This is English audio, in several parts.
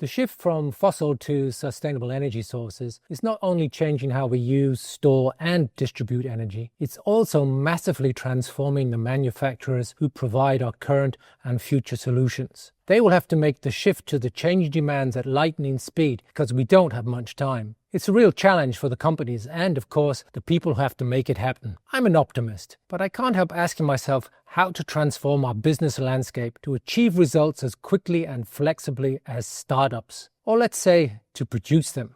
The shift from fossil to sustainable energy sources is not only changing how we use, store, and distribute energy, it's also massively transforming the manufacturers who provide our current and future solutions. They will have to make the shift to the changing demands at lightning speed because we don't have much time. It's a real challenge for the companies and, of course, the people who have to make it happen. I'm an optimist, but I can't help asking myself how to transform our business landscape to achieve results as quickly and flexibly as startups, or let's say, to produce them.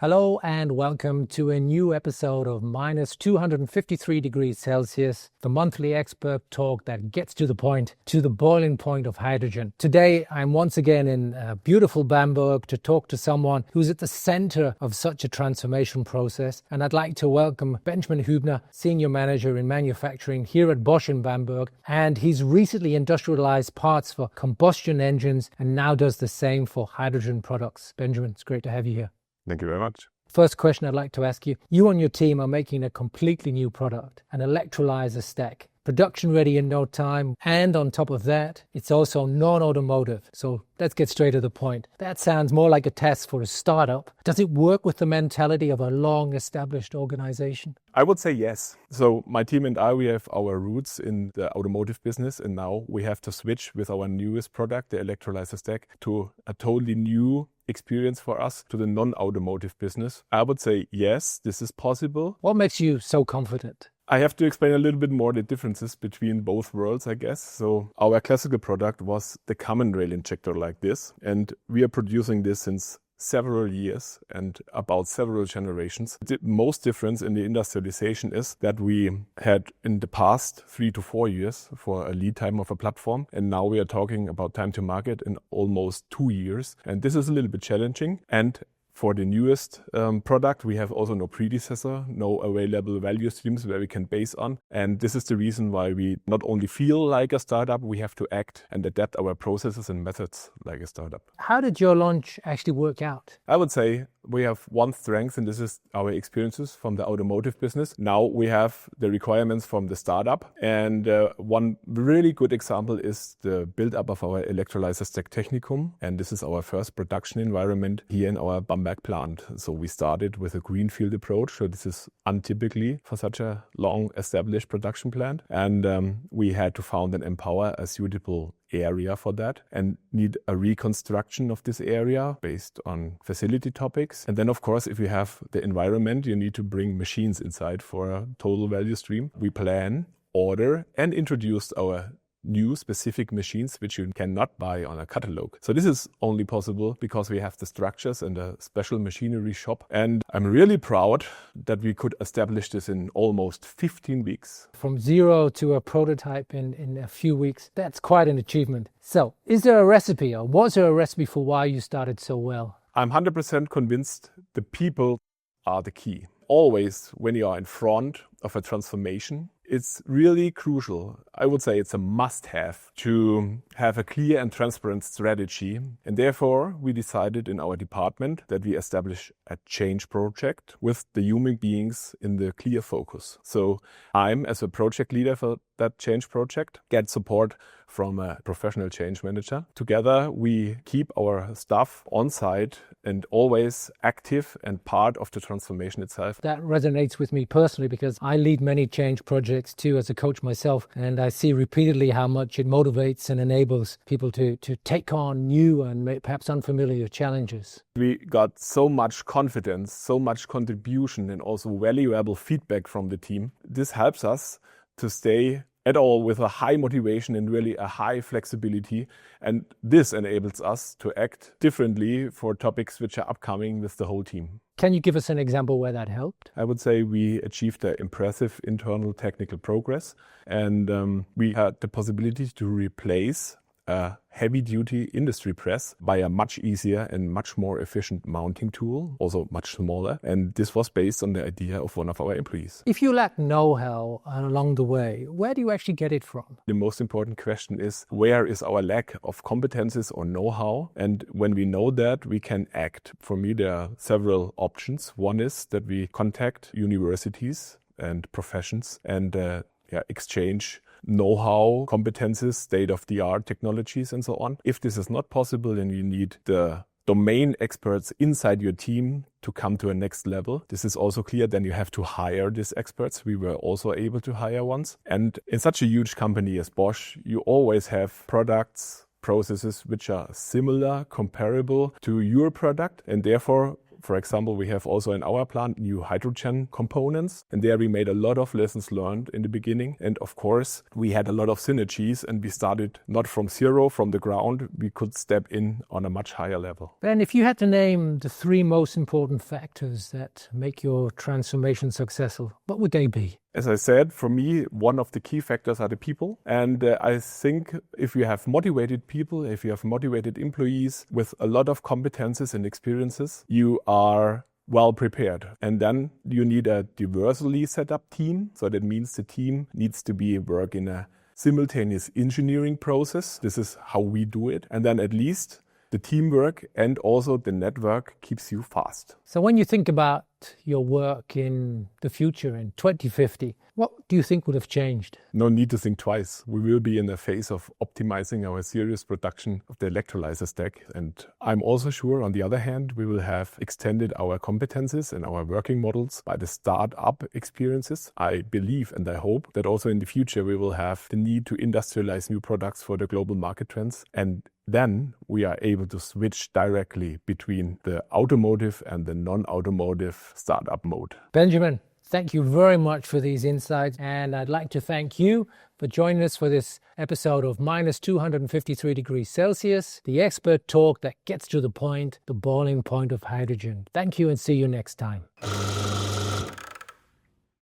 Hello and welcome to a new episode of Minus 253 degrees Celsius, the monthly expert talk that gets to the point, to the boiling point of hydrogen. Today, I'm once again in beautiful Bamberg to talk to someone who's at the center of such a transformation process. And I'd like to welcome Benjamin Hübner, Senior Manager in Manufacturing here at Bosch in Bamberg. And he's recently industrialized parts for combustion engines and now does the same for hydrogen products. Benjamin, it's great to have you here. Thank you very much. First question I'd like to ask you. You and your team are making a completely new product, an electrolyzer stack. Production ready in no time. And on top of that, it's also non-automotive. So let's get straight to the point. That sounds more like a test for a startup. Does it work with the mentality of a long-established organization? I would say yes. So my team and I, we have our roots in the automotive business, and now we have to switch with our newest product, the electrolyzer stack, to a totally new experience for us, to the non-automotive business. I would say yes, this is possible. What makes you so confident? I have to explain a little bit more the differences between both worlds, I guess. So our classical product was the common rail injector like this, and we are producing this since several years and about several generations. The most difference in the industrialization is that we had in the past 3 to 4 years for a lead time of a platform, and now we are talking about time to market in almost 2 years. And this is a little bit challenging. And for the newest product, we have also no predecessor, no available value streams where we can base on. And this is the reason why we not only feel like a startup, we have to act and adapt our processes and methods like a startup. How did your launch actually work out? I would say we have one strength, and this is our experiences from the automotive business. Now we have the requirements from the startup. And one really good example is the build-up of our electrolyzer stack Technicum. And this is our first production environment here in our Bamberg plant. So we started with a greenfield approach. So this is untypically for such a long established production plant. And we had to found and empower a suitable area for that and need a reconstruction of this area based on facility topics. And then, of course, if you have the environment, you need to bring machines inside for a total value stream. We plan, order, and introduced our new specific machines which you cannot buy on a catalog. So this is only possible because we have the structures and a special machinery shop. And I'm really proud that we could establish this in almost 15 weeks. From zero to a prototype in a few weeks, that's quite an achievement. So is there a recipe, or was there a recipe for why you started so well? I'm 100% convinced the people are the key. Always when you are in front of a transformation, it's really crucial. I would say it's a must-have to have a clear and transparent strategy. And therefore, we decided in our department that we establish a change project with the human beings in the clear focus. So I'm, as a project leader for that change project, get support from a professional change manager. Together, we keep our staff on site and always active and part of the transformation itself. That resonates with me personally because I lead many change projects too as a coach myself, and I see repeatedly how much it motivates and enables people to take on new and perhaps unfamiliar challenges. We got so much confidence, so much contribution, and also valuable feedback from the team. This helps us to stay at all with a high motivation and really a high flexibility. And this enables us to act differently for topics which are upcoming with the whole team. Can you give us an example where that helped? I would say we achieved an impressive internal technical progress, and we had the possibility to replace a heavy-duty industry press by a much easier and much more efficient mounting tool, also much smaller. And this was based on the idea of one of our employees. If you lack know-how along the way, where do you actually get it from? The most important question is, where is our lack of competences or know-how? And when we know that, we can act. For me, there are several options. One is that we contact universities and professions and exchange know-how, competences, state-of-the-art technologies, and so on. If this is not possible, then you need the domain experts inside your team to come to a next level. This is also clear. Then you have to hire these experts. We were also able to hire ones. And in such a huge company as Bosch, you always have products, processes which are similar, comparable to your product. And therefore, for example, we have also in our plant new hydrogen components, and there we made a lot of lessons learned in the beginning. And of course, we had a lot of synergies, and we started not from zero, from the ground. We could step in on a much higher level. Ben, if you had to name the 3 most important factors that make your transformation successful, what would they be? As I said, for me, one of the key factors are the people. And I think if you have motivated people, if you have motivated employees with a lot of competences and experiences, you are well prepared. And then you need a diversely set up team. So that means the team needs to work in a simultaneous engineering process. This is how we do it. And then at least the teamwork and also the network keeps you fast. So when you think about your work in the future, in 2050, what do you think would have changed? No need to think twice. We will be in a phase of optimizing our serious production of the electrolyzer stack. And I'm also sure, on the other hand, we will have extended our competences and our working models by the start-up experiences. I believe and I hope that also in the future we will have the need to industrialize new products for the global market trends. And then we are able to switch directly between the automotive and the non-automotive startup mode. Benjamin, thank you very much for these insights. And I'd like to thank you for joining us for this episode of Minus 253 degrees Celsius, the expert talk that gets to the point, the boiling point of hydrogen. Thank you and see you next time.